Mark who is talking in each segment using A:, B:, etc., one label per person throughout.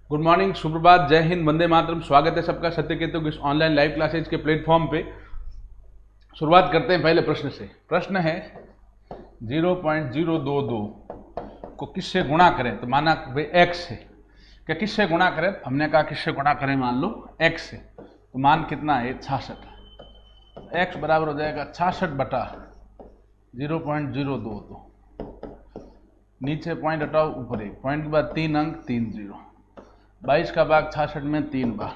A: Good morning, सुप्रभात, जय हिंद, वंदे मातरम। स्वागत है सबका सत्यकेतु की इस ऑनलाइन लाइव क्लासेज के प्लेटफॉर्म पे। शुरुआत करते हैं पहले प्रश्न से। प्रश्न है 0.022 को किससे गुणा करें। तो माना भाई x से, क्या किससे गुणा करें? हमने कहा किससे गुणा करें, मान लो x से। तो मान कितना है? 66। x बराबर हो जाएगा 66 बटा 0.022। नीचे पॉइंट हटाओ, ऊपर एक पॉइंट के बाद 3 अंक 3 0। 22 का भाग 66 में 3 बार,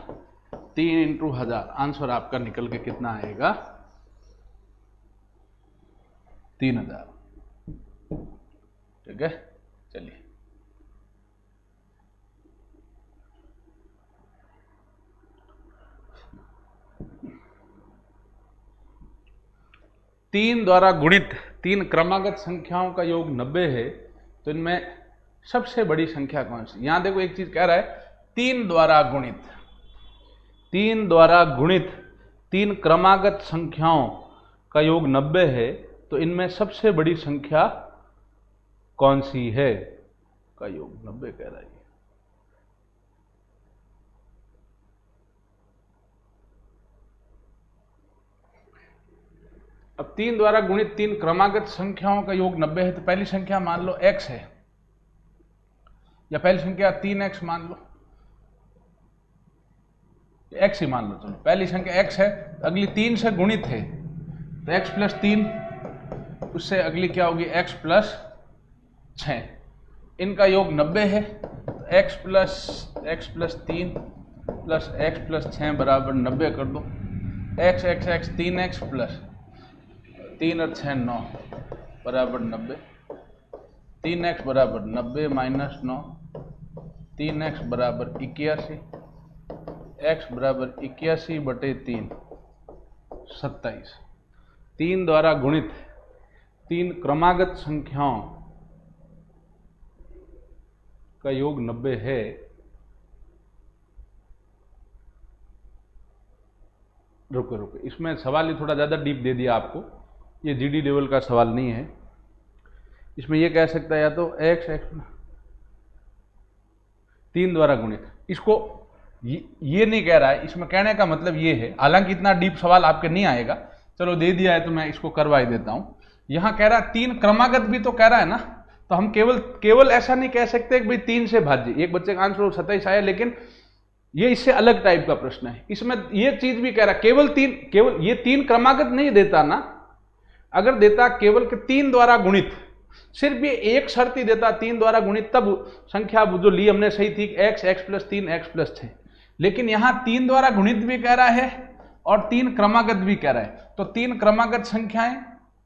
A: 3 इंटू 1000। आंसर आपका निकल के कितना आएगा? 3000। ठीक है, चलिए। तीन द्वारा गुणित तीन क्रमागत संख्याओं का योग 90 है। तो इनमें सबसे बड़ी संख्या कौन सी? यहां देखो, एक चीज कह रहा है, तीन द्वारा गुणित तीन क्रमागत संख्याओं का योग 90 है। तो इनमें सबसे बड़ी संख्या कौन सी है? का योग 90 कह रहा है। अब तीन द्वारा गुणित तीन क्रमागत संख्याओं का योग 90 है। तो पहली संख्या मान लो x है, या पहली संख्या 3x मान लो, x ही मान लो। चलो, पहली संख्या x है, अगली 3 से गुणित है तो x प्लस 3, उससे अगली क्या होगी? x plus 6। इनका योग 90 है। तो x plus 3 plus x plus 6 बराबर 90 कर दो। x 3x प्लस 3 और 6 9 बराबर 90। 3x बराबर 90 माइनस 9, 3x बराबर 81, x बराबर 81 बटे 3 27। तीन द्वारा गुणित तीन क्रमागत संख्याओं का योग 90 है। रुको, इसमें सवाल ही थोड़ा ज्यादा डीप दे दिया आपको। ये जीडी लेवल का सवाल नहीं है। इसमें ये कह सकता है या तो x तीन द्वारा गुणित, इसको ये नहीं कह रहा है। इसमें कहने का मतलब ये है, हालांकि इतना डीप सवाल आपके नहीं आएगा। चलो, दे दिया है तो मैं इसको करवा ही देता हूं। यहां कह रहा है तीन क्रमागत भी तो कह रहा है ना। तो हम केवल ऐसा नहीं कह सकते कि भाई 3 से भाज्य। एक बच्चे का आंसर 27 आया, लेकिन ये इससे अलग टाइप का प्रश्न है। इसमें ये चीज भी कह रहा है, केवल ये तीन क्रमागत नहीं देता ना। अगर देता केवल के तीन द्वारा गुणित, सिर्फ ये एक शर्त ही देता, तीन द्वारा गुणित, तब संख्या जो ली हमने सही थी, x प्लस 3 x प्लस 6। लेकिन यहां तीन द्वारा गुणित भी कह रहा है और तीन क्रमागत भी कह रहा है। तो तीन क्रमागत संख्याएं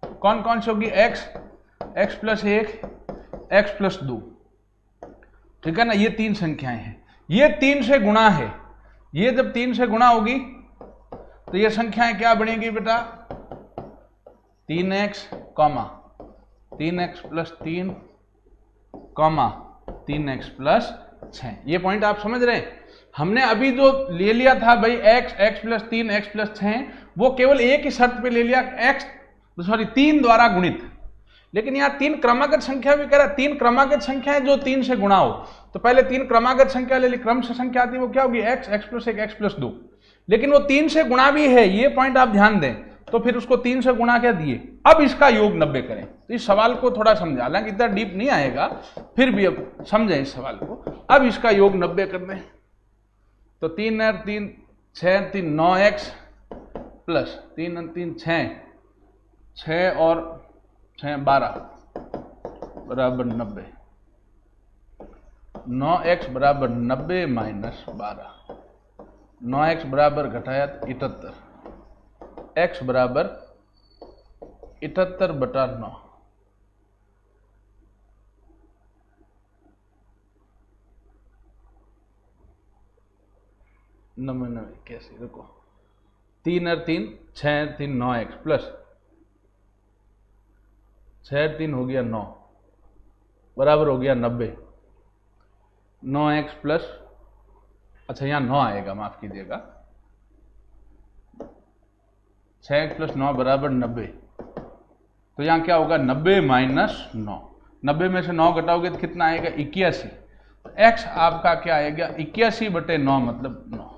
A: कौन कौन सी होगी? x plus 1, x plus 2। ठीक है ना, ये तीन संख्याएं हैं। ये 3 से गुणा है। ये जब 3 से गुणा होगी तो ये संख्याएं क्या बनेगी बेटा? 3x, 3x plus 3, 3x plus 6। ये पॉइंट आप समझ रहे हैं? हमने अभी जो ले लिया था भाई x प्लस 3 x प्लस 6, वो केवल एक ही शर्त पे ले लिया, तीन द्वारा गुणित। लेकिन यहाँ तीन क्रमागत संख्या भी कह रहा है। तीन क्रमागत संख्याएं जो 3 से गुणा हो, तो पहले तीन क्रमागत संख्या ले ली, क्रम से संख्या आती है, वो क्या होगी? x plus 1 x plus 2। लेकिन वो 3 से गुणा भी है, ये पॉइंट आप ध्यान दें। तो फिर उसको 3 से गुणा क्या दिए। अब इसका योग 90 करें। तो इस सवाल को थोड़ा समझा, हालांकि इतना डीप नहीं आएगा, फिर भी अब समझें इस सवाल को। अब इसका योग 90 कर दें। तो 3 और 3 6 3 9x प्लस 3 और 3 6 और 6 12 बराबर 90। 9x बराबर 90 माइनस 12। 9x बराबर घटाया 78, x बराबर 78 बटा 9। नब्बे कैसे? रुको, 3 और 3 6 3 9x प्लस 6 3 हो गया 9 बराबर हो गया 90। 9x प्लस, अच्छा यहाँ 9 आएगा, माफ कीजिएगा। 6x प्लस 9 बराबर 90। तो यहाँ क्या होगा? 90 माइनस 9। 90 में से 9 घटाओगे तो कितना आएगा? 81। x आपका क्या आएगा 81/9 मतलब 9।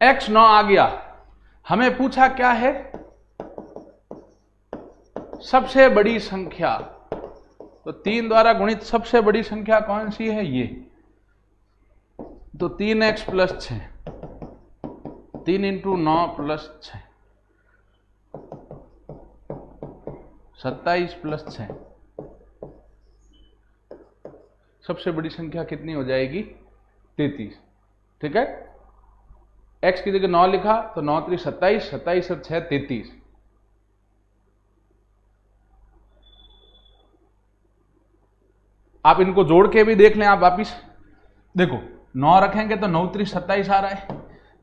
A: x 9 आ गया। हमें पूछा क्या है, सबसे बड़ी संख्या। तो 3 द्वारा गुणित सबसे बड़ी संख्या कौन सी है, ये। तो 3x + 6, 3 × 9 + 6, 27 + 6। सबसे बड़ी संख्या कितनी हो जाएगी, 33। ठीक है, x की जगह 9 लिखा तो 9 × 3 = 27, 27 और 6 33। आप इनको जोड़ के भी देख लें, आप वापिस देखो, 9 रखेंगे तो 9 × 3 = 27 आ रहा है,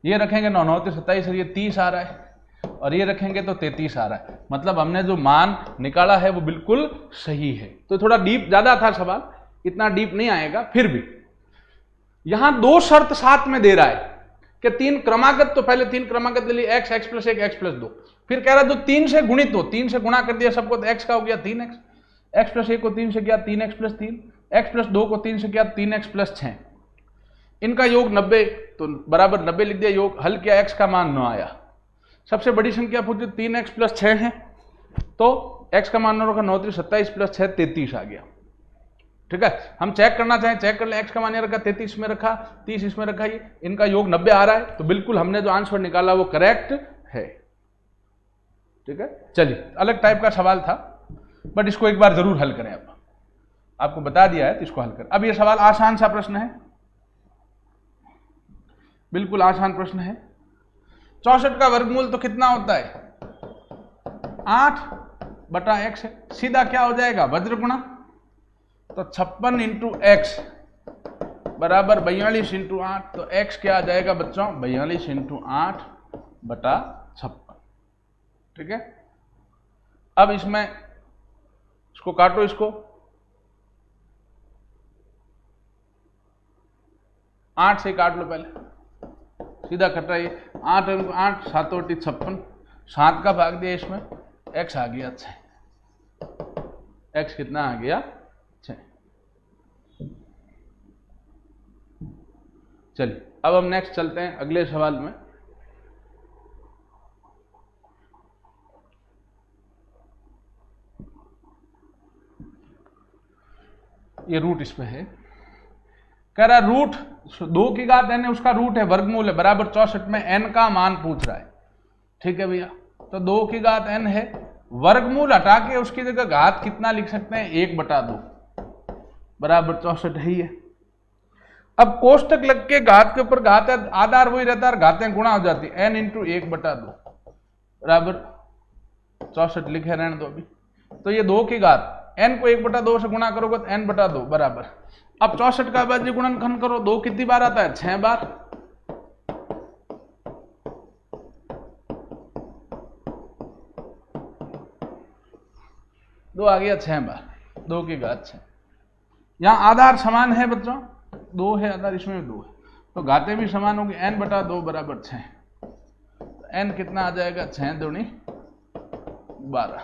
A: ये रखेंगे 9 × 3 = 27 और ये 30 आ रहा है, और ये रखेंगे तो 33 आ रहा है। मतलब हमने जो मान निकाला है वो बिल्कुल सही है। तो थोड़ा डीप ज्यादा था सवाल, इतना डीप नहीं आएगा, फिर भी यहां 2 शर्त साथ में दे रहा है कि 3 क्रमागत, तो पहले 3 क्रमागत ले लिए, x + 1 x + 2। फिर कह रहा है जो 3 से गुणित हो, 3 से गुणा कर दिया सबको, तो x का हो गया 3x, x + 1 को 3 से किया 3x + 3, x + 2 को 3 से किया 3x + 6। इनका योग 90, तो बराबर 90 लिख दिया, योग हल किया, x का मान 9 आया। सबसे बड़ी संख्या पूछी 3x + 6 है, तो x का मान 9 रखा, 9 × 3 = 27 + 6 33 आ गया। ठीक है, हम चेक करना चाहें चेक कर ले, x का मान ये रखा 33 में रखा, 30 इसमें रखा, ये इनका योग 90 आ रहा है, तो बिल्कुल हमने जो आंसर निकाला वो करेक्ट है। ठीक है, चलिए अलग टाइप का सवाल था, बट इसको एक बार जरूर हल करें। अब आपको बता दिया है तो इसको हल करें। अब ये सवाल आसान सा प्रश्न है, बिल्कुल आसान प्रश्न है। 64 का वर्गमूल तो कितना होता है, 8/x है। सीधा क्या हो जाएगा, वज्र गुणा, तो 56 × x बराबर 42 × 8। तो x क्या आ जाएगा बच्चों, 42 × 8/56। ठीक है, अब इसमें इसको काटो, इसको 8 से काट लो, पहले सीधा कट रहा है। 8 × 8 7 × 8 56, 7 का भाग दिया इसमें, x आ गया 6। x कितना आ गया, 6। चलिए अब हम नेक्स्ट चलते हैं अगले सवाल में। ये रूट इसमें है, कह रहा रूट 2 की घात n है, उसका रूट है, वर्गमूल है, बराबर 64 में n का मान पूछ रहा है। ठीक है भैया, तो 2 की घात n है, वर्गमूल हटा के उसकी जगह घात कितना लिख सकते हैं, 1/2 बराबर 64 है ही है। अब कोष्टक लग के घात के ऊपर घात है, आधार वही रहता है, घातें गुणा हो जाती है, n × 1/2 बराबर 64 लिखे रहने दो अभी। तो ये 2 की घात n को 1/2 से गुणा करोगे तो n/2 बराबर, अब 64 का अभाज्य गुणनखंड करो, 2 कितनी बार आता है, 6 बार। दो आ गया 6 बार, 2 की घात 6। यहां आधार समान है बच्चों, 2 है आधार, इसमें 2 है, तो घातें भी समान होगी, n/2 बराबर 6। n कितना आ जाएगा, 6 दूनी 12।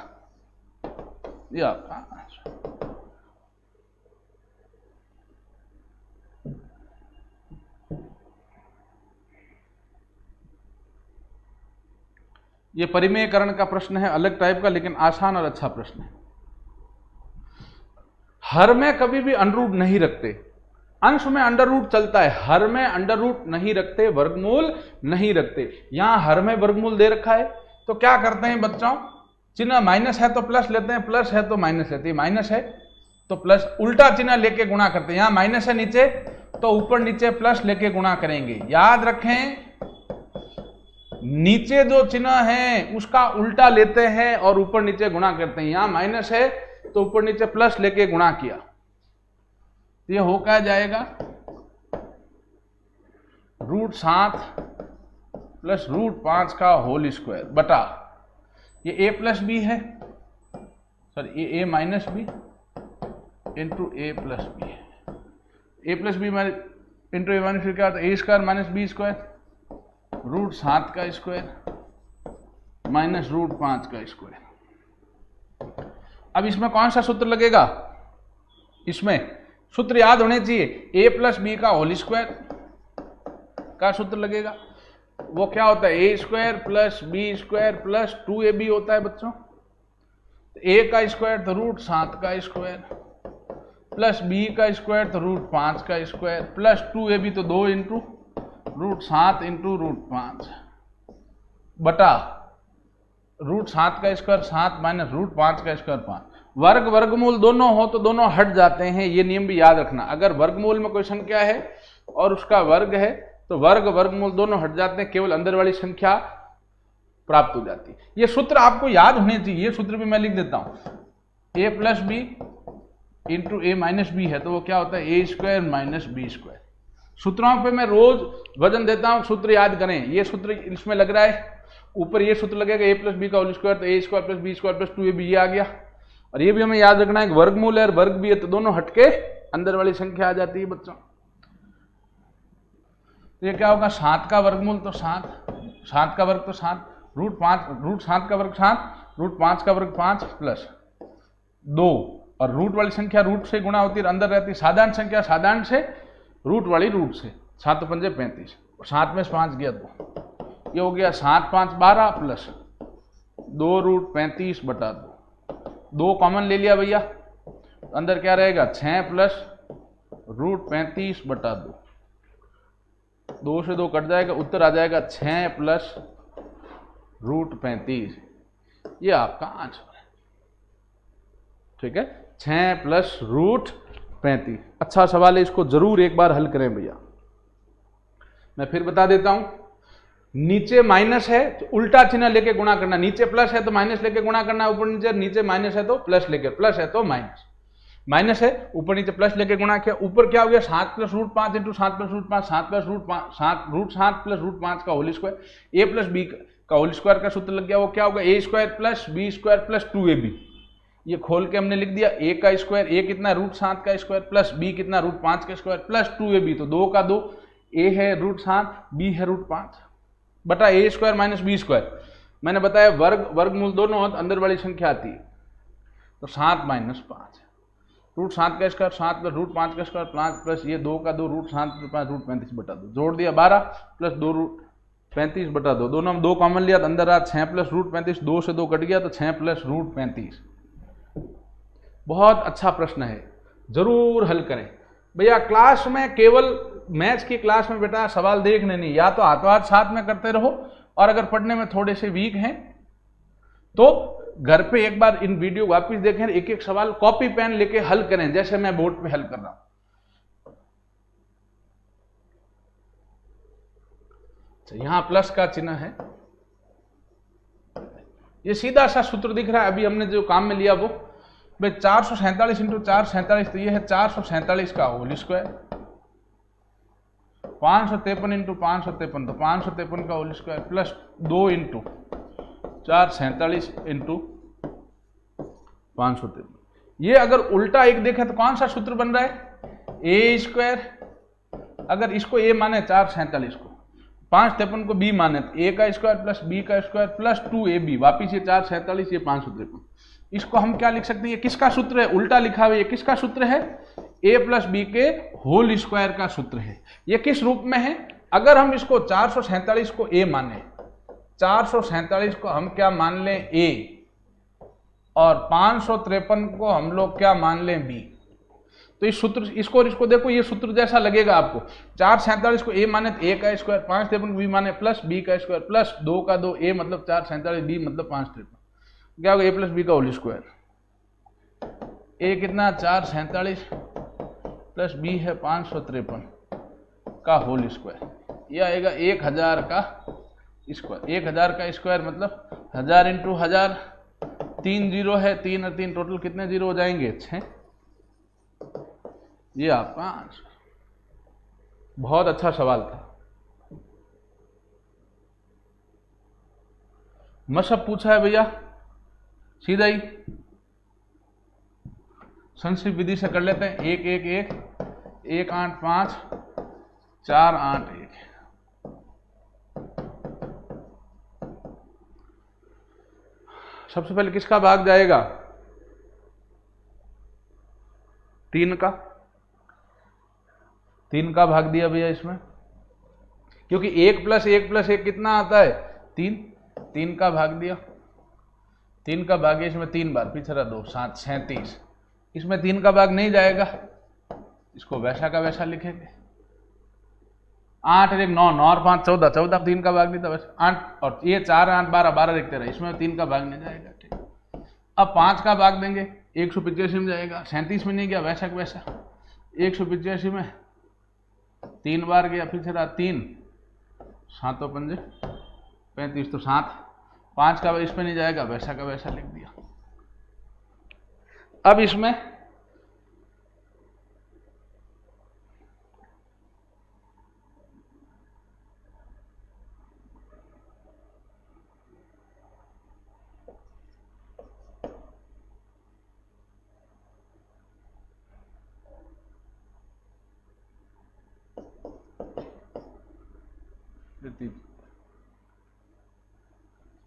A: ये आपका आंसर। ये परिमेयकरण का प्रश्न है, अलग टाइप का, लेकिन आसान और अच्छा प्रश्न है। हर में कभी भी अंडर रूट नहीं रखते, अंश में अंडर रूट चलता है, हर में अंडर रूट नहीं रखते, वर्गमूल नहीं रखते। यहां हर में वर्गमूल दे रखा है, तो क्या करते हैं बच्चों, चिन्ह माइनस है तो प्लस लेते हैं, प्लस है तो माइनस लेते हैं, माइनस है तो प्लस, उल्टा चिन्ह लेके गुणा करते हैं। यहां माइनस है नीचे, तो ऊपर नीचे प्लस लेके गुणा करेंगे। याद रखें, नीचे जो चिन्ह है उसका उल्टा लेते हैं और ऊपर नीचे गुणा करते हैं। यहां माइनस है तो ऊपर नीचे प्लस लेके गुणा किया, ये हो क्या जाएगा, √7 + √5 का होल स्क्वायर बटा, ये a + b है, सॉरी ये a - b × a + b है, a + b × a - b क्या होता है, a² - b² √7 का स्क्वायर माइनस √5 का स्क्वायर। अब इसमें कौन सा सूत्र लगेगा, इसमें सूत्र याद होने चाहिए, ए प्लस बी का होल स्क्वायर का सूत्र लगेगा। वो क्या होता है, A square plus B square plus 2ab होता है बच्चों। ए का स्क्वायर तो रूट 7 का स्क्वायर प्लस बी का स्क्वायर तो रूट 5 का स्क्वायर प्लस 2ab तो 2 इंटू रूट 7 इंटू रूट 5 बटा रूट 7 का स्क्वायर 7 माइनस रूट 5 का स्क्वायर 5। वर्ग वर्गमूल दोनों हो तो दोनों हट जाते हैं, ये नियम भी याद रखना। अगर वर्गमूल में कोई संख्या है और उसका वर्ग है तो वर्ग वर्गमूल दोनों हट जाते हैं, केवल अंदर वाली संख्या प्राप्त हो जाती है। ये सूत्र आपको याद होने चाहिए, ये सूत्र भी मैं लिख देता हूं। ए प्लस बी इंटू ए माइनस बी है तो वो क्या होता है, A square minus B square. सूत्रों पे मैं रोज वजन देता हूं, सूत्र याद करें। ये सूत्र इसमें लग रहा है, ऊपर ये सूत्र लगेगा ए प्लस बी का होल स्क्वायर तो A square plus B square plus 2ab ये आ गया। और ये भी हमें याद रखना है कि वर्गमूल है और वर्ग भी है तो दोनों हटके अंदर वाली संख्या आ जाती है बच्चों। तो ये क्या होगा, 7 का वर्गमूल तो 7, 7 का वर्ग तो 7, रूट 5, रूट 7 का वर्ग 7, रूट 5 का वर्ग 5 प्लस 2, और रूट वाली संख्या रूट से गुणा होती है, अंदर रहती है साधारण संख्या साधारण से, रूट वाली रूट से। 7 पंजे 35, 7 में से 5 गया 2, ये हो गया 7 5 12 प्लस 2 रूट 35 बटा 2 कॉमन ले लिया भैया, अंदर क्या रहेगा 6 प्लस रूट 35 बटा 2 से 2 कट जाएगा, उत्तर आ जाएगा 6 प्लस रूट 35। ये आपका आंसर है, ठीक है, 6 प्लस रूट 35। अच्छा सवाल है, इसको जरूर एक बार हल करें भैया। मैं फिर बता देता हूं, नीचे माइनस है तो उल्टा चिन्ह लेके गुणा करना, नीचे प्लस है तो माइनस लेके गुणा करना, ऊपर नीचे, नीचे माइनस है तो प्लस लेके, प्लस है तो माइनस, माइनस है ऊपर नीचे प्लस लेके गुणा किया, ऊपर क्या हो गया 7 plus root 5 into 7 plus root 5, 7 plus root 5, 7 root 7 plus root 5 का whole square, A plus B का होल स्क्वायर का सूत्र लग गया। वो क्या होगा, A square plus B square plus 2ab। ये खोल के हमने लिख दिया, ए का स्क्वायर, ए कितना रूट 7 का स्क्वायर प्लस बी कितना रूट 5 का स्क्वायर प्लस 2ab, तो 2 का 2, ए है रूट 7, बी है रूट 5 बटा ए स्क्वायर माइनस बी स्क्वायर। मैंने बताया वर्ग वर्गमूल दोनों हो तो अंदर वाली संख्या आती है, तो 7 माइनस 5, रूट 7 का स्क्वायर 7 प्लस रूट 5 का स्क्वायर 5 प्लस ये 2 का 2 रूट 7 प्लस 5 रूट 35 बटा 2, जोड़ दिया 12 प्लस 2 रूट 35 बटा 2, दोनों हम 2 कॉमन लिया तो अंदर आ 6 प्लस रूट 35, 2 से 2 कट गया तो 6 प्लस रूट 35। बहुत अच्छा प्रश्न है, जरूर हल करें भैया। क्लास में केवल मैथ्स की क्लास में बेटा सवाल देखने नहीं, या तो हाथों हाथ साथ में करते रहो, और अगर पढ़ने में थोड़े से वीक हैं तो घर पे एक बार इन वीडियो वापस देखें, एक एक सवाल कॉपी पेन लेके हल करें, जैसे मैं बोर्ड पे हल कर रहा हूं। तो यहां प्लस का चिन्ह है, ये सीधा सा सूत्र दिख रहा है, अभी हमने जो काम में लिया वो भाई 447 इंटू 447, तो ये है 447 का होल स्क्वायर, 553 इंटू 553 तो 553 का whole square plus 2 into 447 into 553। ये अगर उल्टा एक देखें तो कौन सा सूत्र बन रहा है, ए स्क्वायर, अगर इसको ए माने 447 को, 553 को बी माने तो ए का स्क्वायर प्लस बी का स्क्वायर प्लस 2ab, वापिस ये 447 ये 553। इसको हम क्या लिख सकते हैं, ये किसका सूत्र है, उल्टा लिखा हुआ, ये किसका सूत्र है, a प्लस बी के होल स्क्वायर का सूत्र है। ये किस रूप में है, अगर हम इसको 447 को a माने, 447 को हम क्या मान लें a, और 553 को हम लोग क्या मान लें b, तो इस सूत्र इसको देखो, ये सूत्र जैसा लगेगा आपको। 447 को a माने तो a का स्क्वायर, 553 को b माने प्लस b का स्क्वायर प्लस 2 का 2, a मतलब 447, b मतलब 553, क्या होगा, ए प्लस बी का होल स्क्वायर, ए कितना 447 प्लस बी है 553 का होल स्क्वायर, ये आएगा 1000 का स्क्वायर। 1000 का स्क्वायर मतलब 1000 इंटू 1000, 3 जीरो है, 3 और 3 टोटल कितने जीरो हो जाएंगे, 6। ये आपका आंसर। बहुत अच्छा सवाल था, मशहब पूछा है भैया, सीधा ही संक्षिप्त विधि से कर लेते हैं। 1 1 1 1 8 5 4 8 1। सबसे पहले किसका भाग जाएगा, 3 का, 3 का भाग दिया भैया इसमें, क्योंकि 1 प्लस 1 प्लस 1 कितना आता है 3, 3 का भाग दिया, 3 का भाग इसमें 3 बार, पिछड़ा 2 7 37, इसमें 3 का भाग नहीं जाएगा, इसको वैसा का वैसा लिखेंगे। 8 और 1 9, 9 और 5 14, 14 3 का भाग नहीं था वैसे 8, और ये 4 8 12 12 देखते रहे, इसमें 3 का भाग नहीं जाएगा। ठीक, अब 5 का भाग देंगे 185 में जाएगा, 37 में नहीं गया, वैसा का वैसा 185 में 3 बार गया, पिछड़ा 3 7 5 35 तो 7, 5 का इसमें नहीं जाएगा, वैसा का वैसा लिख दिया। अब इसमें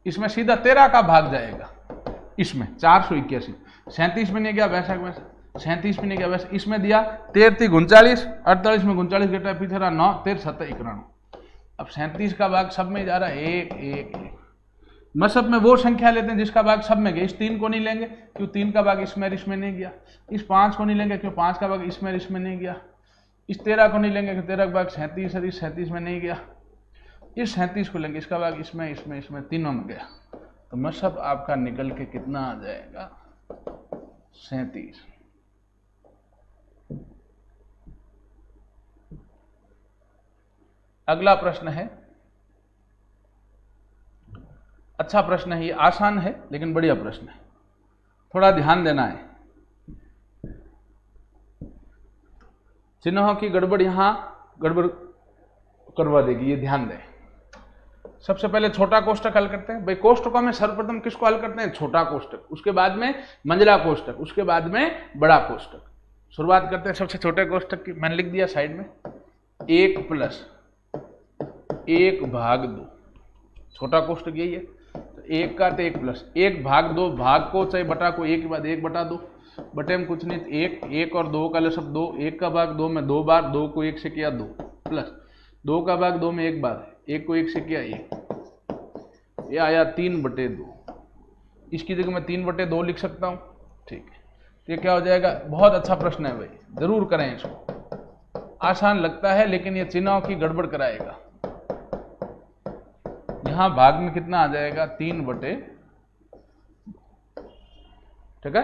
A: इसमें सीधा 13 का भाग जाएगा, इसमें 481, 37 में नहीं गया, वैसा का वैसा 37 में नहीं गया, वैसा इसमें दिया 13 39, 48 में 39 घटा, पिछड़ा 9 13 7 91। अब 37 का भाग सब में जा रहा है 1 1 1, मसब में वो संख्या लेते हैं जिसका भाग सब में गया। इस 3 को नहीं लेंगे क्यों 3 का भाग इसमें नहीं गया, इस 5 को नहीं लेंगे क्यों 5 का भाग इसमें नहीं गया, इस 13 को नहीं लेंगे क्यों 13 का भाग 37 है, इस 37 में नहीं गया, इस 37 को लेंगे, इसका भाग इसमें तीनों में गया, तो मसब आपका निकल के कितना आ जाएगा 37। अगला प्रश्न है, अच्छा प्रश्न है, ये आसान है लेकिन बढ़िया प्रश्न है, थोड़ा ध्यान देना है। चिन्हों की गड़बड़ यहां गड़बड़ करवा देगी, ये ध्यान दें। सबसे पहले छोटा कोष्टक हल करते हैं। भाई कोष्टकों में सर्वप्रथम किसको हल करते हैं, छोटा कोष्टक, उसके बाद में मंझला कोष्टक, उसके बाद में बड़ा कोष्टक। शुरुआत करते हैं सबसे छोटे कोष्टक की, मैंने लिख दिया साइड में 1 प्लस 1 भाग 2, छोटा कोष्टक यही है। तो 1 का तो 1 प्लस 1 भाग 2, भाग को चाहे बटा को 1 के बाद 1 बटा 2, बटे में कुछ नहीं, 1 1 और 2 का लसब 2, 1 का भाग 2 में 2 बार, 2 को 1 से किया 2, प्लस 2 का भाग 2 में 1 बार, 1 को 1 से किया 1, ये आया 3/2। इसकी जगह मैं 3/2 लिख सकता हूँ। ठीक है, ये क्या हो जाएगा, बहुत अच्छा प्रश्न है भाई, जरूर करें इसको, आसान लगता है लेकिन ये चिन्हों की गड़बड़ कराएगा। यहां भाग में कितना आ जाएगा 3/2। ठीक है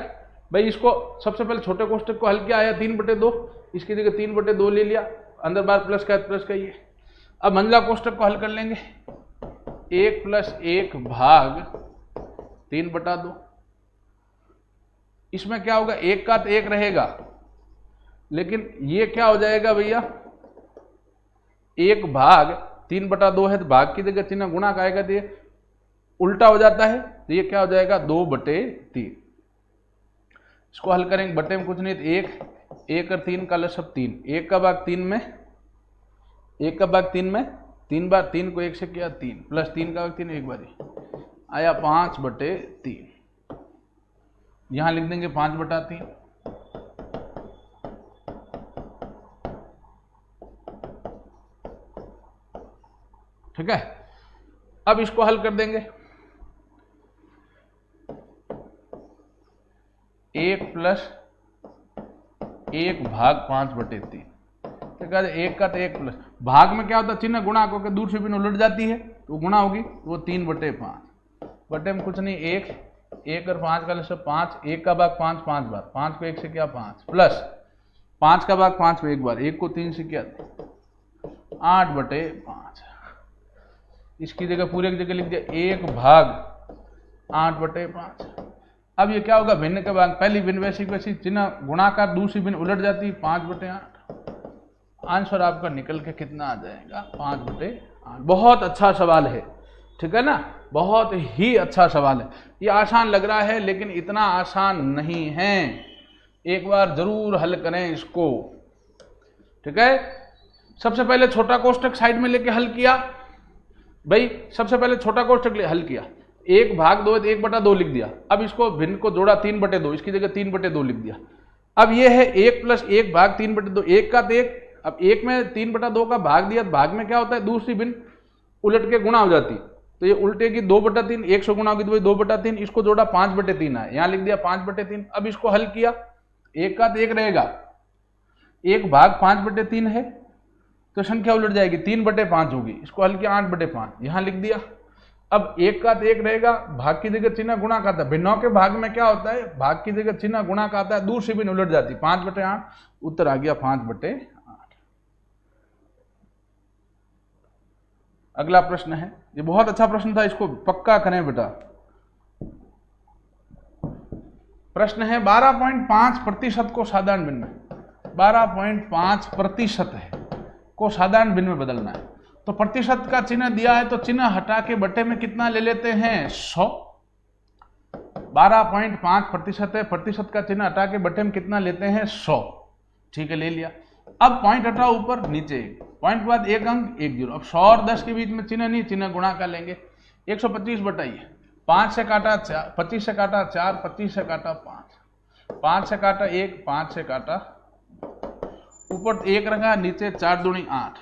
A: भाई, इसको सबसे पहले छोटे कोष्टक को हल किया, आया 3/2, इसकी जगह 3/2 ले लिया, अंदर बार प्लस का ये। अब मंझला कोष्टक को हल कर लेंगे, 1 प्लस 1 भाग 3/2। इसमें क्या होगा, 1 का तो 1 रहेगा, लेकिन ये क्या हो जाएगा भैया, 1 भाग 3/2 है तो भाग की जगह चिन्ह गुणा का आएगा, तो ये उल्टा हो जाता है, तो ये क्या हो जाएगा 2/3। इसको हल करेंगे, बटे में कुछ नहीं, 1 और 3 का लसब 3, 1 का भाग 3 में, 1 का भाग 3 में 3 बार, 3 को 1 से किया 3, प्लस 3 का भाग 3 एक बारी, आया 5/3। यहां लिख देंगे 5/3। ठीक है, अब इसको हल कर देंगे, 1 प्लस 1 भाग 5/3। ठीक है, 1 का तो 1 प्लस, भाग में क्या होता है, चिन्ह गुणा को के दूर से भी उलट जाती है तो गुणा होगी, वो 3/5, बटे में कुछ नहीं, 1 और 5 का लसब 5, 1 का भाग 5 5 बार, 5 को 1 से किया 5, प्लस 5 का भाग 5 में 1 बार, 1 को 3 से किया 8/5। इसकी जगह पूरे की जगह लिख दिया 1 भाग 8/5। अब ये क्या होगा, भिन्न के भाग, पहली भिन्न वैसी चिन्ह गुणाकार, दूसरी भिन्न उलट जाती है, 5/8। आंसर आपका निकल के कितना आ जाएगा 5/8। बहुत अच्छा सवाल है, ठीक है ना, बहुत ही अच्छा सवाल है। ये आसान लग रहा है लेकिन इतना आसान नहीं है, एक बार जरूर हल करें इसको। ठीक है, सबसे पहले छोटा कोष्टक साइड में लेके हल किया भाई, सबसे पहले छोटा कोष्टक हल किया, 1 भाग 2 1/2 लिख दिया। अब इसको भिन्न को जोड़ा 3/2, इसकी जगह 3/2 लिख दिया। अब ये है 1 प्लस 1 भाग 3/2, 1 का तो 1 अब एक में 3/2 का भाग दिया, भाग में क्या होता है, दूसरी भिन्न उलट के गुणा हो जाती, तो ये उल्टे की 2/3, 1 से गुणा होगी तो वही 2/3, इसको जोड़ा 5/3 है, यहाँ लिख दिया 5/3। अब इसको हल किया, एक का तो एक रहेगा, एक भाग 5/3 है तो संख्या उलट जाएगी, 3/5 होगी, इसको हल किया 8/5, यहाँ लिख दिया। अब एक का तो एक रहेगा, भाग की जगह चिन्ह गुणा का था, भिन्नों के भाग में क्या होता है, भाग की जगह चिन्ह गुणा का आता है, दूसरी भिन्न उलट जाती, 5/8, उत्तर आ गया 5/8। अगला प्रश्न है, ये बहुत अच्छा प्रश्न था, इसको पक्का करें बेटा। प्रश्न है 12.5% को साधारण भिन्न में, 12.5% है को साधारण भिन्न में बदलना है, तो प्रतिशत का चिन्ह दिया है तो चिन्ह हटा के बटे में कितना ले लेते हैं, 100। 12.5% है, प्रतिशत का चिन्ह हटा के बटे में कितना लेते हैं, 100। ठीक है, ले लिया। अब पॉइंट हटाओ ऊपर नीचे, पॉइंट के बाद एक अंक 1 0। अब 100 और 10 के बीच में चिन्ह नहीं, चिन्ह गुणा कर लेंगे। 125 बटाइए 5 से काटा 4, 25 से काटा 4, 25 से काटा 5, 5 से काटा 1, 5 से काटा, ऊपर 1 रखा, नीचे 4 दूनी 8।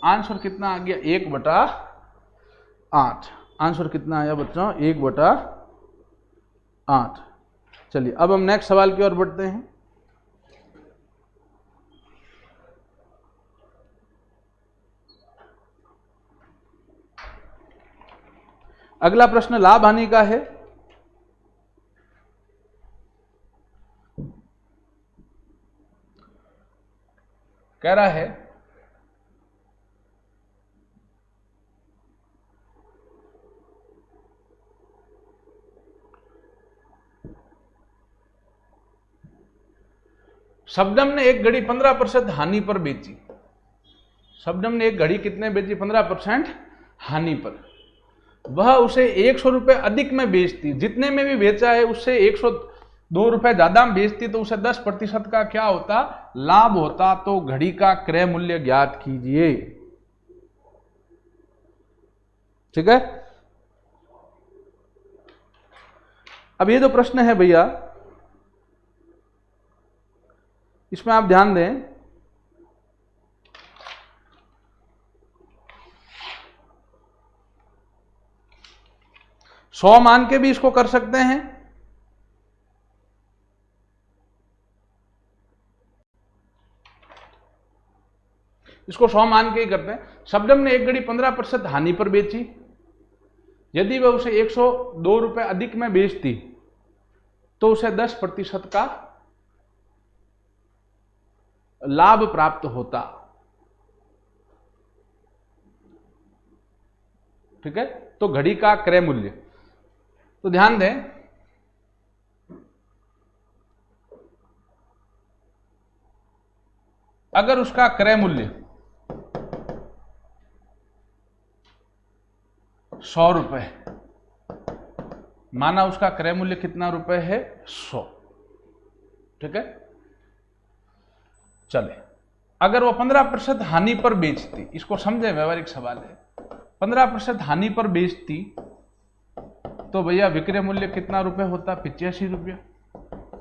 A: आंसर कितना आ गया, 1/8। आंसर कितना आया बच्चों, 1/8। चलिए अब हम नेक्स्ट सवाल की ओर बढ़ते हैं। अगला प्रश्न लाभ हानि का है। कह रहा है शबनम ने एक घड़ी 15% हानि पर बेची। शबनम ने एक घड़ी कितने बेची, 15% हानि पर। वह उसे 100 रुपए अधिक में बेचती, जितने में भी बेचा है उससे 102 रुपए ज्यादा में बेचती, तो उसे 10% का क्या होता, लाभ होता। तो घड़ी का क्रय मूल्य ज्ञात कीजिए। ठीक है, अब ये जो प्रश्न है भैया, इसमें आप ध्यान दें, सौ मान के भी इसको कर सकते हैं, इसको 100 मान के ही करते हैं। शबनम ने एक घड़ी 15% हानि पर बेची, यदि वह उसे 102 रुपए अधिक में बेचती तो उसे 10% का लाभ प्राप्त होता। ठीक है, तो घड़ी का क्रय मूल्य, तो ध्यान दें, अगर उसका क्रय मूल्य 100 रुपए, माना उसका क्रय मूल्य कितना रुपए है, 100। ठीक है, चले, अगर वो 15% हानि पर बेचती, इसको समझे, व्यवहारिक सवाल है, 15% हानि पर बेचती तो भैया विक्रय मूल्य कितना रुपए होता, 85 रुपया।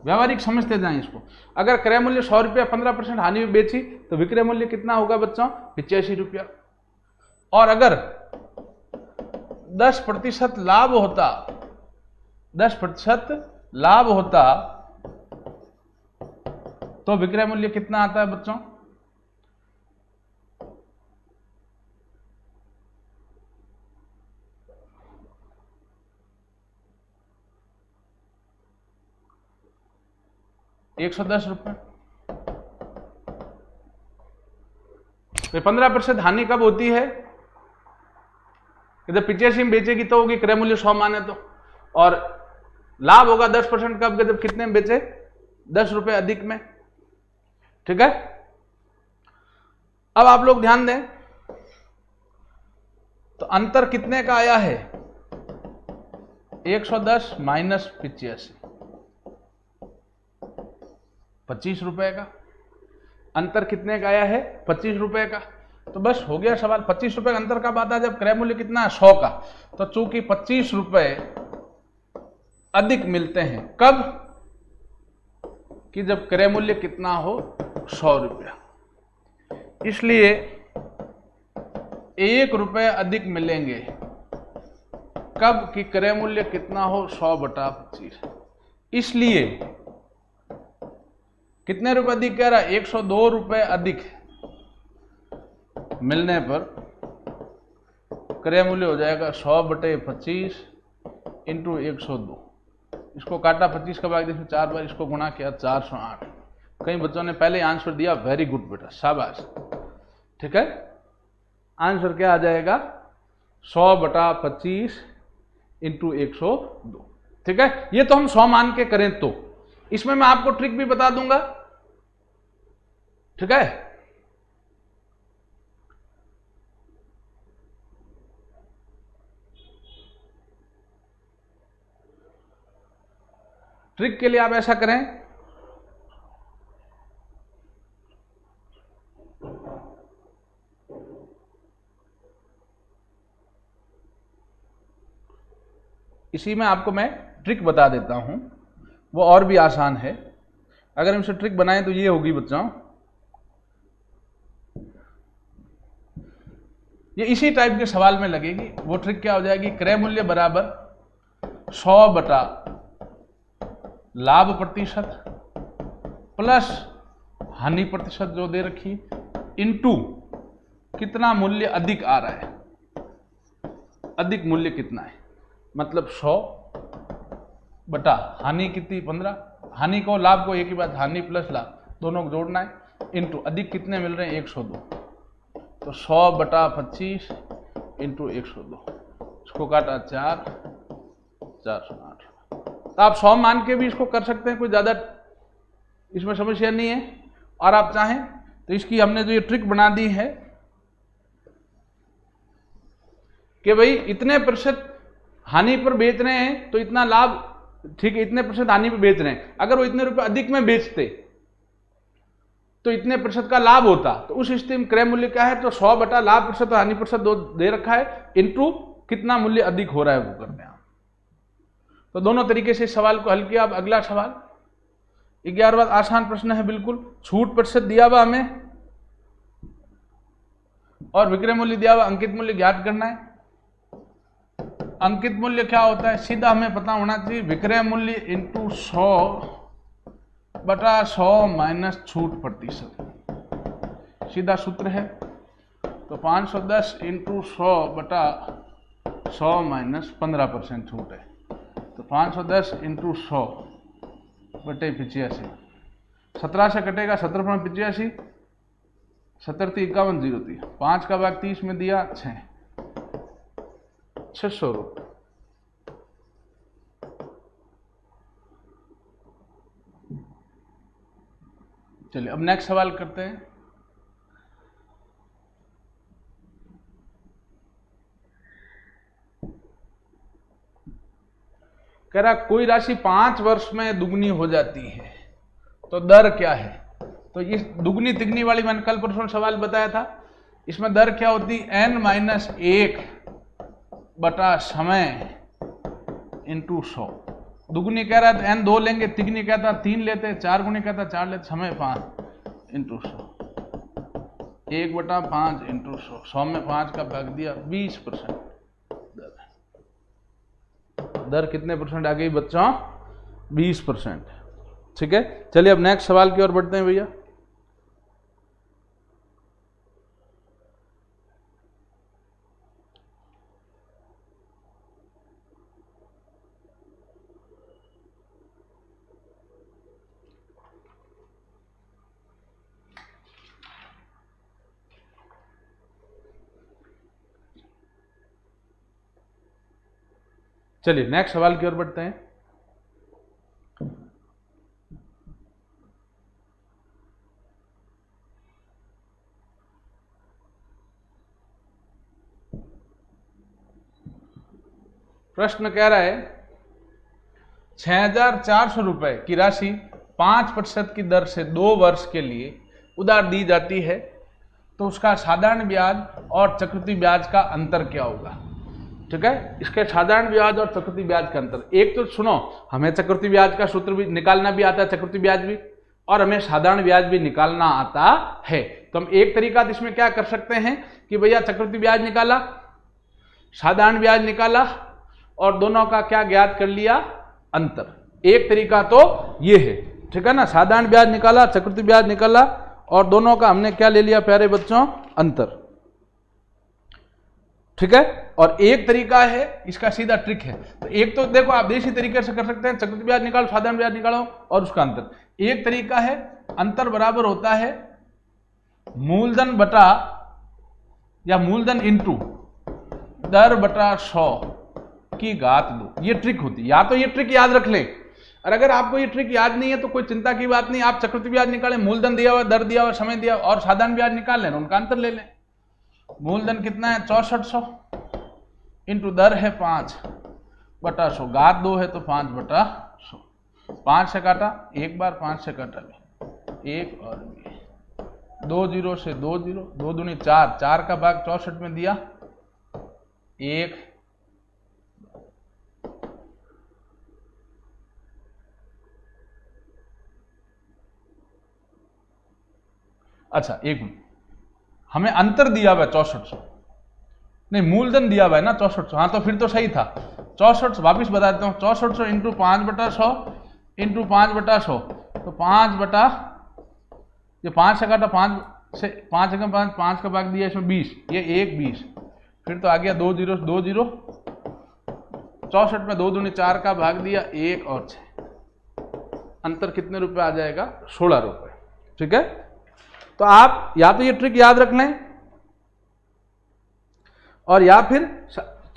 A: व्यवहारिक समझते जाएं इसको, अगर क्रय मूल्य 100 रुपया, 15% हानि में बेची तो विक्रय मूल्य कितना होगा बच्चों, 85 रुपया। और अगर 10% लाभ होता, 10% लाभ होता तो विक्रय मूल्य कितना आता है बच्चों, ₹110। तो 15% हानि कब होती है, जब 85 में बेचेगी तो होगी, क्रय मूल्य 100 माने तो, और लाभ होगा 10% कब, जब कितने में बेचे, 10 रुपए अधिक में। ठीक है, अब आप लोग ध्यान दें, तो अंतर कितने का आया है, 110 माइनस 85, 25 रुपए का। अंतर कितने का आया है, 25 रुपए का। तो बस हो गया सवाल, 25 रुपए का अंतर कब आता है, जब क्रय मूल्य कितना है, 100 का। तो चूंकि 25 रुपए अधिक मिलते हैं, कब, कि जब क्रय मूल्य कितना हो, 100 रुपया। इसलिए 1 रुपए अधिक मिलेंगे कब कि क्रय मूल्य कितना हो 100/25। इसलिए कितने रुपए अधिक कह रहा है 102 रुपए अधिक मिलने पर क्रय मूल्य हो जाएगा 100/25 इंटू 102। इसको काटा 25 का भाग 4 बार, इसको गुणा किया 408। कई बच्चों ने पहले आंसर दिया, वेरी गुड बेटा, शाबाश। ठीक है, आंसर क्या आ जाएगा 100/25 इंटू 102। ठीक है, ये तो हम 100 मान के करें तो। इसमें मैं आपको ट्रिक भी बता दूंगा। ठीक है, ट्रिक के लिए आप ऐसा करें, इसी में आपको मैं ट्रिक बता देता हूं, वो और भी आसान है। अगर हम इसे ट्रिक बनाएं तो ये होगी बच्चों, ये इसी टाइप के सवाल में लगेगी। वो ट्रिक क्या हो जाएगी, क्रय मूल्य बराबर 100 बटा लाभ प्रतिशत प्लस हानि प्रतिशत जो दे रखी इंटू कितना मूल्य अधिक आ रहा है, अधिक मूल्य कितना है, मतलब 100 बटा हानि कितनी 15, हानि को लाभ को एक ही बात, हानि प्लस लाभ दोनों को जोड़ना है, इंटू अधिक कितने मिल रहे हैं 102, तो 100/25 इंटू 102, इसको काटा 408। तो आप 100 मान के भी इसको कर सकते हैं, कोई ज्यादा इसमें समस्या नहीं है। और आप चाहें तो इसकी हमने जो ये ट्रिक बना दी है कि भाई इतने प्रतिशत हानि पर बेच रहे हैं तो इतना लाभ, ठीक है, इतने प्रतिशत हानि पर बेच रहे हैं, अगर वो इतने रुपए अधिक में बेचते तो इतने प्रतिशत का लाभ होता, तो उस स्थिति में क्रय मूल्य क्या है, तो 100 बटा लाभ प्रतिशत हानि प्रतिशत दो दे रखा है, इंटू कितना मूल्य अधिक हो रहा है वो करते हैं। तो दोनों तरीके से इस सवाल को हल किया। अब अगला सवाल 11वां आसान प्रश्न है बिल्कुल। छूट प्रतिशत दिया हुआ हमें और विक्रय मूल्य दिया हुआ, अंकित मूल्य ज्ञात करना है। अंकित मूल्य क्या होता है, सीधा हमें पता होना चाहिए, विक्रय मूल्य इंटू 100/100 माइनस छूट प्रतिशत, सीधा सूत्र है। तो 510 इंटू 100/100 माइनस 15% छूट है, तो 510 इंटू 100/85, 17 से कटेगा 17/85, 17×3 = 51, 0 5 का भाग 30 में दिया 600 रुपये। चलिए अब नेक्स्ट सवाल करते हैं। कह रहा कोई राशि 5 वर्ष में दुगनी हो जाती है तो दर क्या है। तो इस दुगनी तिगनी वाली मैंने कल परसों सवाल बताया था, इसमें दर क्या होती है, n-1 बटा समय इंटू 100। दुगनी कह रहा है तो n 2 लेंगे, तिगनी कहता 3 लेते, 4 गुनी कहता 4 लेते, समय 5 इंटू 100, 1/5 इंटू 100, 100 में 5 का भाग दिया 20%। दर कितने परसेंट आ गई बच्चों, 20%। ठीक है, चलिए अब नेक्स्ट सवाल की ओर बढ़ते हैं भैया। चलिए नेक्स्ट सवाल की ओर बढ़ते हैं। प्रश्न कह रहा है 6,400 रुपए की राशि 5% की दर से 2 वर्ष के लिए उधार दी जाती है, तो उसका साधारण ब्याज और चक्रवृद्धि ब्याज का अंतर क्या होगा। ठीक है, इसके साधारण ब्याज और चक्रवृद्धि ब्याज का अंतर, एक तो सुनो, हमें चक्रवृद्धि ब्याज का सूत्र भी निकालना भी आता है, चक्रवृद्धि ब्याज भी, और हमें साधारण ब्याज भी निकालना आता है। तो हम एक तरीका तो इसमें क्या कर सकते हैं कि भैया चक्रवृद्धि ब्याज निकाला, साधारण ब्याज निकाला और दोनों का क्या ज्ञात कर लिया, अंतर। एक तरीका तो ये है, ठीक है ना, साधारण ब्याज निकाला, चक्रवृद्धि ब्याज निकाला और दोनों का हमने क्या ले लिया प्यारे बच्चों, अंतर, ठीक है। और एक तरीका है इसका सीधा ट्रिक है। तो एक तो देखो आप देसी तरीके से कर सकते हैं, चक्रवृद्धि ब्याज निकालो, साधारण ब्याज निकालो और उसका अंतर। एक तरीका है अंतर बराबर होता है मूलधन बटा या मूलधन इंटू दर बटा 100 की घात 2। ये ट्रिक होती है, या तो ये ट्रिक याद रख ले, और अगर आपको ये ट्रिक याद नहीं है तो कोई चिंता की बात नहीं, आप चक्रवृद्धि ब्याज निकालें, मूलधन दिया हुआ, दर दिया हुआ, समय दिया और साधारण ब्याज निकाल लें, उनका अंतर ले लें। मूलधन कितना है 6400 इंटू दर है 5/100, घात 2 है तो 5/100। 5 से काटा एक बार, 5 से काटा एक और 2 0 से 2 0, 2 दूनी 4, 4 का भाग 64 में दिया 1। अच्छा एक मिनट, हमें अंतर दिया हुआ है 6400, नहीं मूलधन दिया हुआ है ना 6400, हाँ तो फिर तो सही था। 6400 वापिस बता देता हूँ, 6400 इंटू 5/100 इंटू 5/100, तो 5 ये 5 से काटा 5 से 5 एकम 5, 5 का भाग दिया इसमें 20, ये 1 20, फिर तो आ गया 2 0 2 0, 64 में 2 दूनी 4 का भाग दिया 1 और 6, अंतर कितने रुपए आ जाएगा, 16 रुपए, ठीक है। तो आप या तो ये ट्रिक याद रख लें और या फिर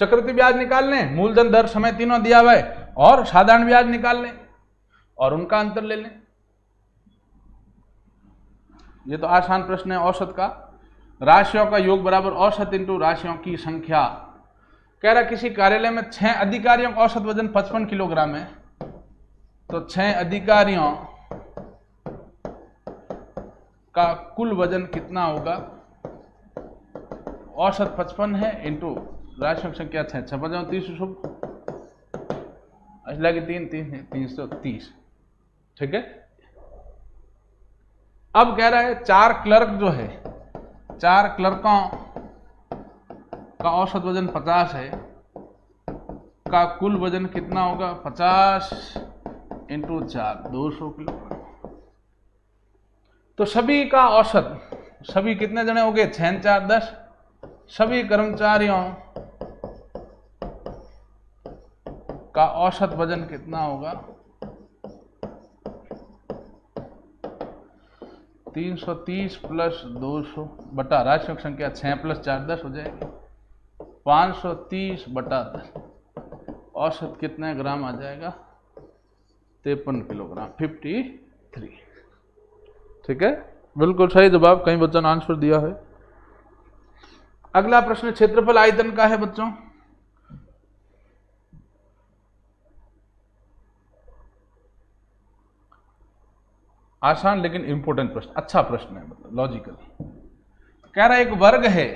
A: चक्रवृद्धि ब्याज निकाल लें, मूलधन दर समय तीनों दिया हुआ है, और साधारण ब्याज निकाल लें और उनका अंतर ले लें। ये तो आसान प्रश्न है औसत का। राशियों का योग बराबर औसत इंटू राशियों की संख्या। कह रहा किसी कार्यालय में 6 अधिकारियों का औसत वजन 55 किलोग्राम है, तो 6 अधिकारियों का कुल वजन कितना होगा। औसत 55 है इंटू राशियों की संख्या 6, 56 30 असला की 330, ठीक है। अब कह रहा है 4 क्लर्क जो है, 4 क्लर्कों का औसत वजन 50 है, का कुल वजन कितना होगा 50 इंटू 4 200 किलोग्राम। तो सभी का औसत, सभी कितने जने हो गए 6 4 10, सभी कर्मचारियों का औसत वजन कितना होगा 330 प्लस 200 बटा राशियों की संख्या 6 प्लस 4 10 हो जाएगी 530 बटा 10, औसत कितने ग्राम आ जाएगा 53 किलोग्राम 53, ठीक है। बिल्कुल सही जवाब, कहीं बच्चों ने आंसर दिया है। अगला प्रश्न क्षेत्रफल आयतन का है बच्चों। आसान लेकिन इंपॉर्टेंट प्रश्न, अच्छा प्रश्न है, मतलब लॉजिकल। कह रहा है एक वर्ग है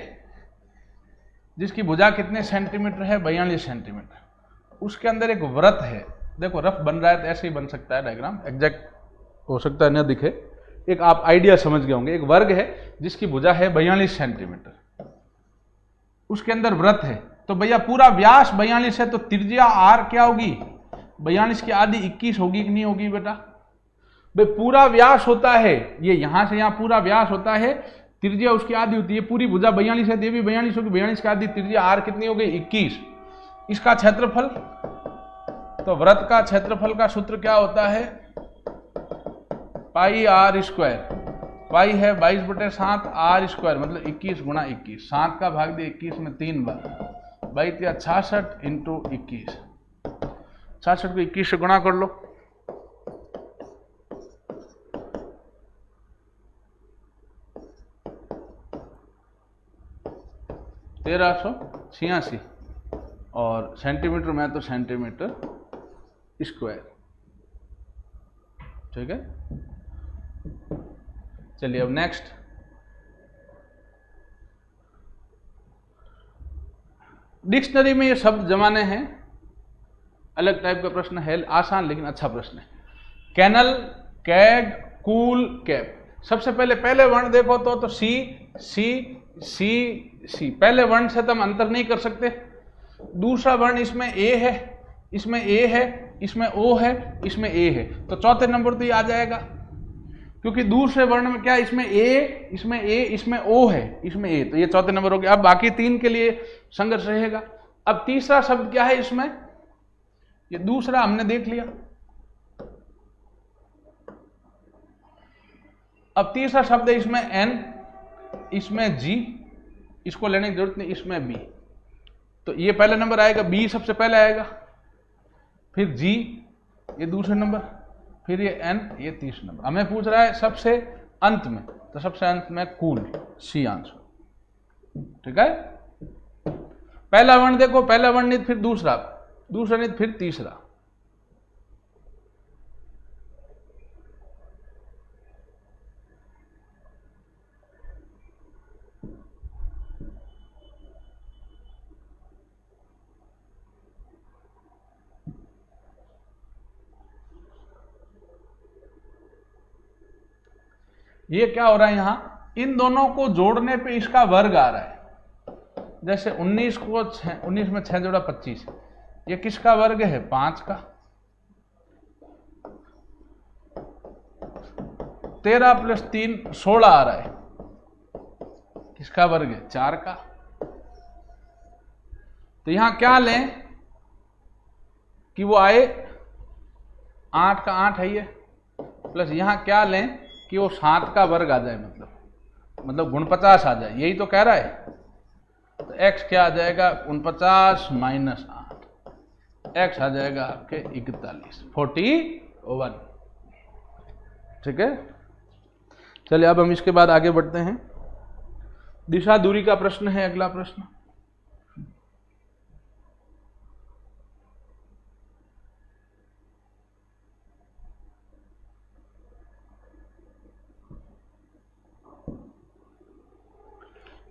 A: जिसकी भुजा कितने सेंटीमीटर है 42 सेंटीमीटर, उसके अंदर एक वृत्त है। देखो रफ बन रहा है तो ऐसे ही बन सकता है डायग्राम, एग्जैक्ट हो सकता है न दिखे, एक आप आइडिया समझ गए होंगे। एक वर्ग है जिसकी भुजा है 42 सेंटीमीटर, उसके अंदर वृत्त है। तो भैया पूरा व्यास 42 है तो त्रिज्या आर क्या होगी 42 की आधी 21 होगी कि नहीं होगी बेटा। भाई पूरा व्यास होता है, ये यहां से यहां पूरा व्यास होता है, त्रिज्या उसकी आधी होती है। पूरी भुजा 42 है, ये भी 42 होगी, 42 की आधी त्रिज्या आर कितनी हो गई 21। इसका क्षेत्रफल, तो वृत्त का क्षेत्रफल का सूत्र क्या होता है पाई आर स्क्वायर। पाई है 22/7 आर स्क्वायर मतलब 21 गुणा 21, 7 का भाग दिया 21 में 3 बार, 66 इंटू 21, 66 को 21 से गुणा कर लो, $1386 और सेंटीमीटर में तो सेंटीमीटर स्क्वायर, ठीक है। चलिए अब नेक्स्ट, डिक्शनरी में ये शब्द जमाने हैं, अलग टाइप का प्रश्न है, आसान लेकिन अच्छा प्रश्न है। कैनल, कैग कूल कैप। सबसे पहले वर्ण देखो तो सी सी सी सी, पहले वर्ण से तो हम अंतर नहीं कर सकते। दूसरा वर्ण इसमें ए है, इसमें ए है, इसमें ओ है, इसमें ए है, तो चौथे नंबर तो ये आ जाएगा, क्योंकि दूसरे वर्ण में क्या, इसमें ए, इसमें ए, इसमें ओ है, इसमें ए, तो ये चौथे नंबर हो गया। अब बाकी तीन के लिए संघर्ष रहेगा। अब तीसरा शब्द क्या है इसमें, ये दूसरा हमने देख लिया। अब तीसरा शब्द है इसमें एन, इसमें जी, इसको लेने की जरूरत नहीं, इसमें बी, तो ये पहला नंबर आएगा, बी सबसे पहले आएगा, फिर जी ये दूसरे नंबर, फिर ये एन ये तीसरा नंबर। हमें पूछ रहा है सबसे अंत में, तो सबसे अंत में कूल, सी आंसर। ठीक है, पहला वर्ण देखो, पहला वर्ण नहीं फिर दूसरा, दूसरा नहीं फिर तीसरा। ये क्या हो रहा है यहां, इन दोनों को जोड़ने पे इसका वर्ग आ रहा है। जैसे 19 को 19 में 6 जोड़ा 25, ये किसका वर्ग है, 5 का। 13 प्लस 3 16 आ रहा है, किसका वर्ग है, 4 का। तो यहां क्या लें कि वो आए 8 का 8 है ये, प्लस यहां क्या लें कि वो 7 का वर्ग आ जाए, मतलब 49 आ जाए, यही तो कह रहा है। तो x क्या आ जाएगा, 49 माइनस 8, x आ जाएगा आपके 41, 41। ठीक है, चलिए अब हम इसके बाद आगे बढ़ते हैं। दिशा दूरी का प्रश्न है अगला प्रश्न।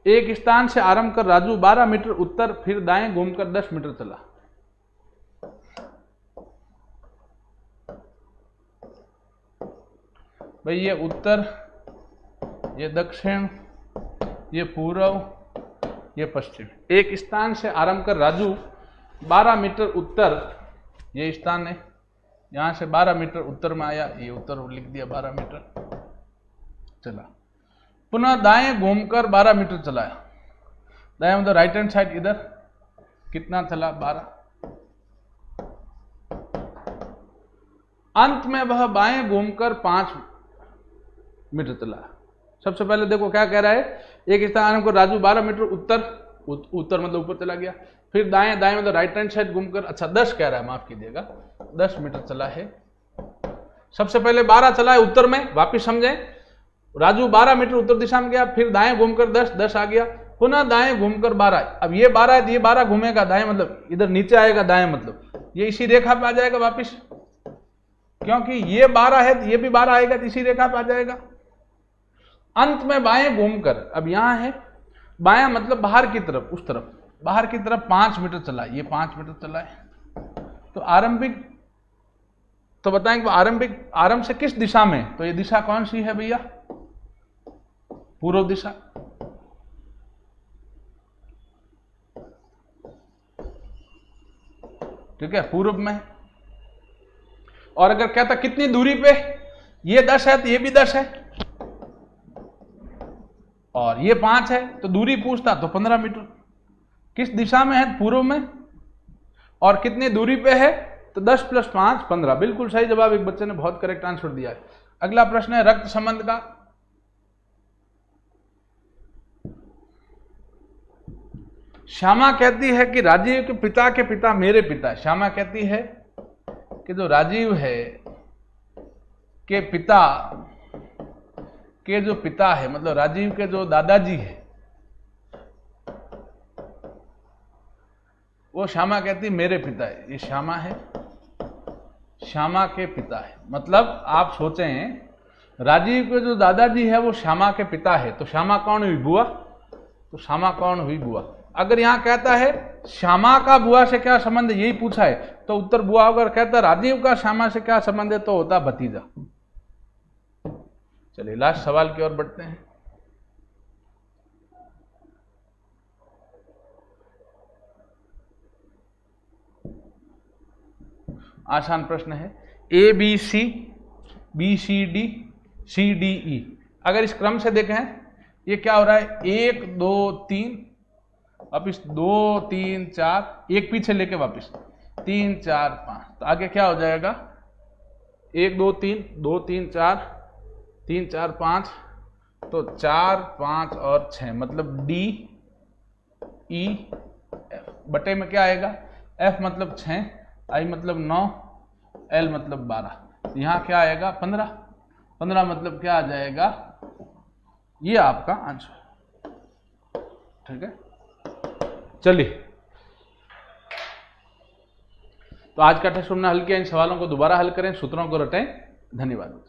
A: एक स्थान से आरंभ कर राजू 12 मीटर उत्तर फिर दाएं घूमकर 10 मीटर चला। भाई ये उत्तर, ये दक्षिण, ये पूर्व, ये पश्चिम। एक स्थान से आरंभ कर राजू 12 मीटर उत्तर, ये स्थान है, यहां से 12 मीटर उत्तर में आया, ये उत्तर लिख दिया 12 मीटर चला। पुनः दाएं घूमकर 12 मीटर चलाया, दाएं मतलब राइट हैंड साइड, इधर कितना चला, 12। अंत में वह बाएं घूमकर 5 मीटर चला। सबसे पहले देखो क्या कह रहा है, एक स्थान को राजू 12 मीटर उत्तर, उत्तर मतलब ऊपर चला गया, फिर दाएं, दाएं मतलब राइट हैंड साइड घूमकर, अच्छा 10 कह रहा है, माफ कीजिएगा, 10 मीटर चला है। सबसे पहले 12 चला है उत्तर में, वापिस समझे, राजू 12 मीटर उत्तर दिशा में गया, फिर दाएं घूमकर 10 आ गया, पुनः दाएं घूमकर 12। अब ये 12 है तो ये 12 घूमेगा दाएं, मतलब इधर नीचे आएगा दाएं, मतलब ये इसी रेखा पे आ जाएगा वापिस, क्योंकि ये 12 है तो ये भी 12 आएगा तो इसी रेखा पे आ जाएगा। अंत में बाएं घूमकर, अब यहां है बायां मतलब बाहर की तरफ, उस तरफ बाहर की तरफ 5 मीटर चला, ये 5 मीटर चला है। तो आरंभिक, तो बताएंगे आरंभिक, आरंभ से किस दिशा में, तो ये दिशा कौन सी है भैया, पूर्व दिशा। ठीक है, पूर्व में। और अगर कहता कितनी दूरी पे, ये 10 है तो ये भी 10 है, और ये 5 है, तो दूरी पूछता तो 15 मीटर। किस दिशा में है, पूर्व में, और कितनी दूरी पे है, तो 10 प्लस 5 15। बिल्कुल सही जवाब, एक बच्चे ने बहुत करेक्ट आंसर दिया है। अगला प्रश्न है रक्त संबंध का। श्यामा कहती है कि राजीव के पिता मेरे पिता। श्यामा कहती है कि जो राजीव है के पिता के जो पिता है, मतलब राजीव के जो दादाजी है, वो श्यामा कहती मेरे पिता है। ये श्यामा है, श्यामा के पिता है, मतलब आप सोचें राजीव के जो दादाजी है वो श्यामा के पिता है, तो श्यामा कौन हुई, बुआ। तो श्यामा कौन हुई, बुआ। अगर यहां कहता है श्यामा का बुआ से क्या संबंध है, यही पूछा है, तो उत्तर बुआ। अगर कहता राजीव का श्यामा से क्या संबंध है, तो होता भतीजा। चलिए लास्ट सवाल की ओर बढ़ते हैं। आसान प्रश्न है, A B C, B C D, C D E. अगर इस क्रम से देखें, ये क्या हो रहा है, 1 2 3, वापिस 2 3 4, एक पीछे लेके वापिस 3 4 5, तो आगे क्या हो जाएगा, 1 2 3, 2 3 4, 3 4 5, तो 4 5 और 6, मतलब डी ई एफ। बटे में क्या आएगा, एफ मतलब 6, आई मतलब 9, एल मतलब 12, यहाँ क्या आएगा 15, 15 मतलब क्या आ जाएगा, ये आपका आंसर। ठीक है, चलिए तो आज का टेस्ट हमने हल किया। इन सवालों को दोबारा हल करें, सूत्रों को रटें। धन्यवाद।